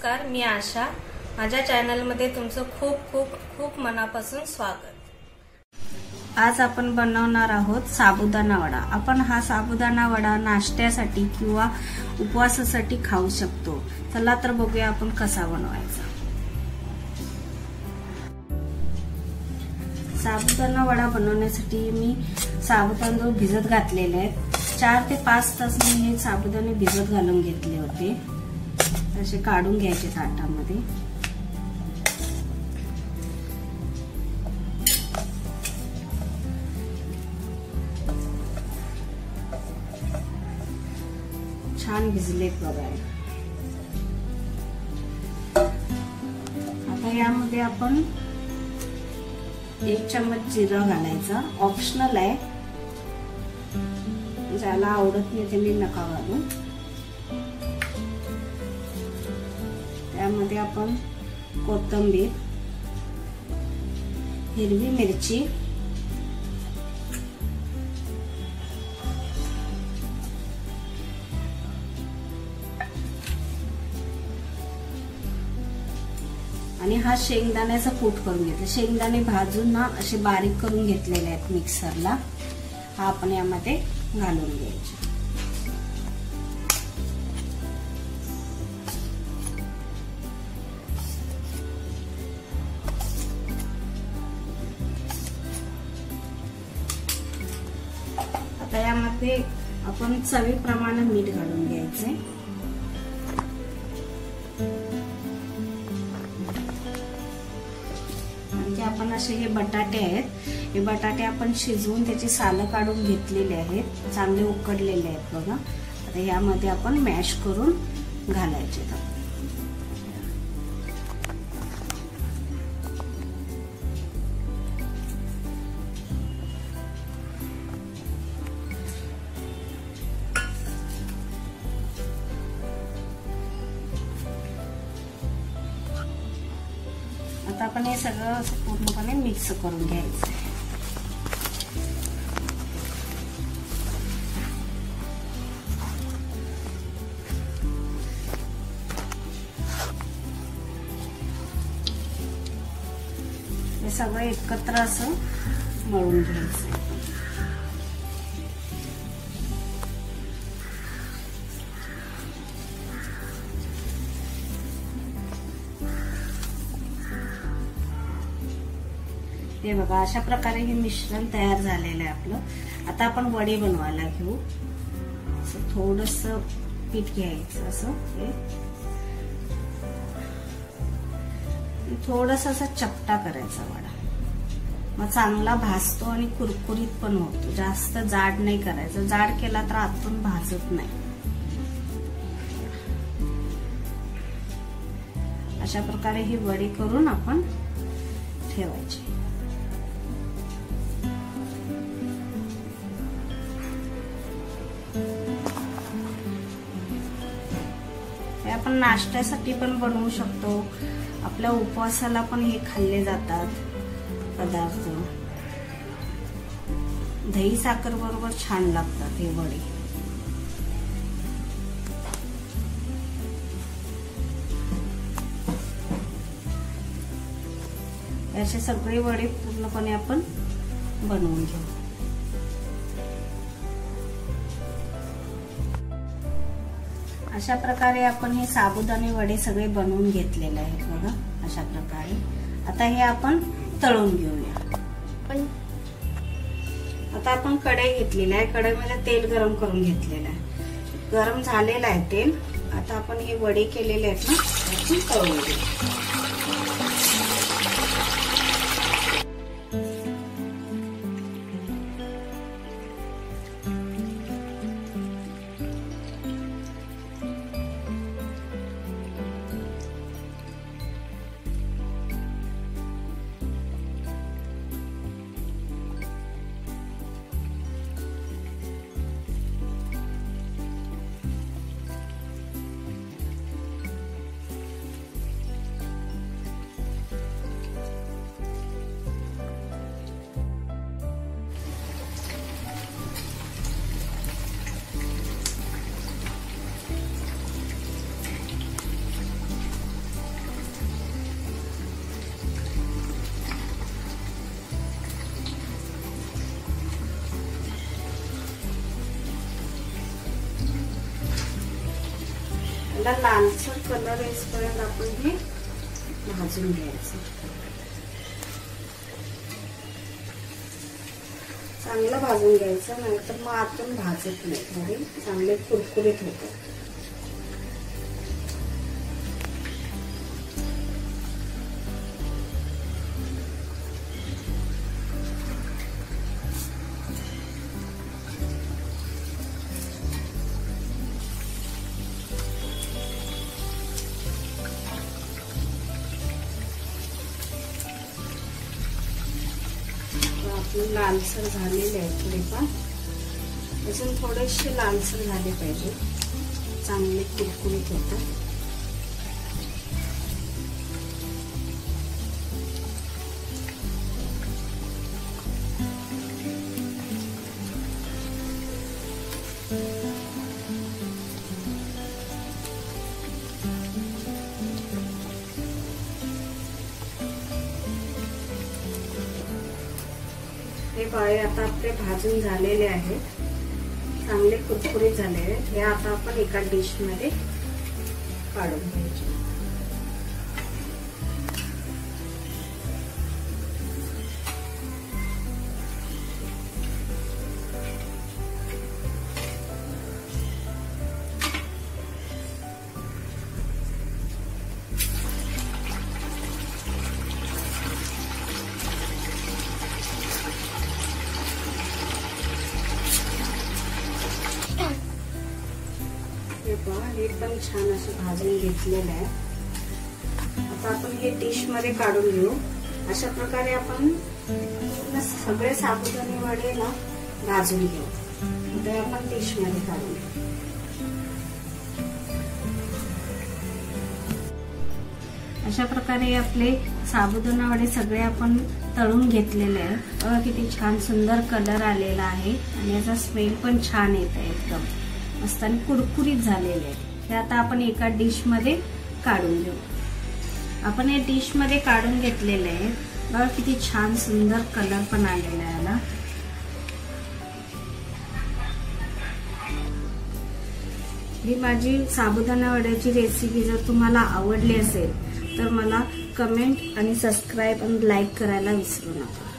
नमस्कार, मी आशा. माझ्या चॅनलमध्ये तुमचं खूप खूप खूप मनापासून स्वागत. आज आपण बनवणार आहोत साबुदाणा वडा. आपण हा साबुदाणा वडा नाश्त्यासाठी किंवा उपवासासाठी खाऊ शकतो. चला तर बघूया आपण कसा बनवायचा. साबुदाणा वडा बनवण्यासाठी मी साबुदाणे भिजत घातलेले आहेत. 4 ते 5 तास मी हे साबुदाणे भिजत घालून घेतले होते. असे काढून घ्यायचे ताटामध्ये. छान भिजलेत बघा. आता यामध्ये आपण 1 चम्मच जिरं घालायचा. ऑप्शनल आहे, ज्याला आवडत नाही त्यांनी नका घालू. त्यामध्ये आपण कोथिंबीर, हिरवी मिरची, आणि हा शेंगदाण्याचा कूट करून घेतला. शेंगदाणे भाजून ना असे बारीक करून घेतलेले आहेत मिक्सरला. हा आपण यामध्ये घालून घ्यायचे. आता यामध्ये आपण चवीप्रमाणे मीठ घालून घ्यायचे. आणि आपण असे हे बटाटे आहेत, हे बटाटे आपण शिजवून त्याची सालं काढून घेतलेले आहेत, चांगले उकडलेले आहेत बघा. आता यामध्ये आपण मॅश करून घालायचे. आता आपण हे सगळं पूर्णपणे मिक्स करून घ्यायचं. हे सगळं एकत्र असं मळून घ्यायचं. हे बघा, अशा प्रकारे हे मिश्रण तयार झालेलं आहे आपलं. आता आपण वडे बनवायला घेऊ. असं थोडंसं पीठ घ्यायचं, असं हे थोडंसं असं चपटा करायचा वडा. मग चांगला भाजतो आणि कुरकुरीत पण होतो. जास्त जाड नाही करायचं, जाड केला तर आतून भाजत नाही. अशा प्रकारे ही वडी करून आपण ठेवायची. हे आपण नाश्त्यासाठी पण बनवू शकतो. आपल्या उपवासाला पण हे खाल्ले जातात पदार्थ. दही साखर बरोबर छान लागतात हे वडे. असे सगळे वडे पूर्णपणे आपण बनवून घेऊ. अशा प्रकारे आपण हे साबुदाणे वडे सगळे बनवून घेतलेले आहेत बघा, अशा प्रकारे. आता हे आपण तळून घेऊया. आता आपण कढई घेतलेली आहे. कढईमध्ये तेल गरम करून घेतलेलं आहे. गरम झालेलं आहे तेल. आता आपण हे वडे केलेले आहेत ना, आपण तळून घेऊ. चांगला लालसर कलर येईपर्यंत आपण हे भाजून घ्यायचं. चांगलं भाजून घ्यायचं, नाहीतर मग आतून भाजत नाही, चांगले कुरकुरीत होतात. लालसर झालेले आहे थोडेफार, अजून थोडेसे लालसर झाले पाहिजे, चांगले कुरकुरीत होतात. हे बाळे आता आपले भाजून झालेले आहेत, चांगले कुरकुरीत झाले आहेत. हे आता आपण एका डिश मध्ये काढून घ्यायचे. हे पण छान असे भाजून घेतलेले आहे. आता आपण हे डिश मध्ये काढून घेऊ. अशा प्रकारे आपण सगळे साबुदाणे वडे ना भाजून घेऊ. आता आपण डिश मध्ये काढून घेऊ. अशा प्रकारे आपले साबुदाणा वडे सगळे आपण तळून घेतलेले आहेत. बघा किती छान सुंदर कलर आलेला आहे आणि याचा स्मेल पण छान येत आहे, एकदम मस्त आणि कुरकुरीत झालेले आहे. हे आता आपण एका डिश मध्ये काढून घेऊ. आपण हे डिश मध्ये काढून घेतलेले आहे. बघा किती छान सुंदर कलर पण आलेला आहे याला. ही माझी साबुदाणा वड्याची रेसिपी जर तुम्हाला आवडली असेल तर मला कमेंट आणि सबस्क्राईब आणि लाईक करायला विसरू नका.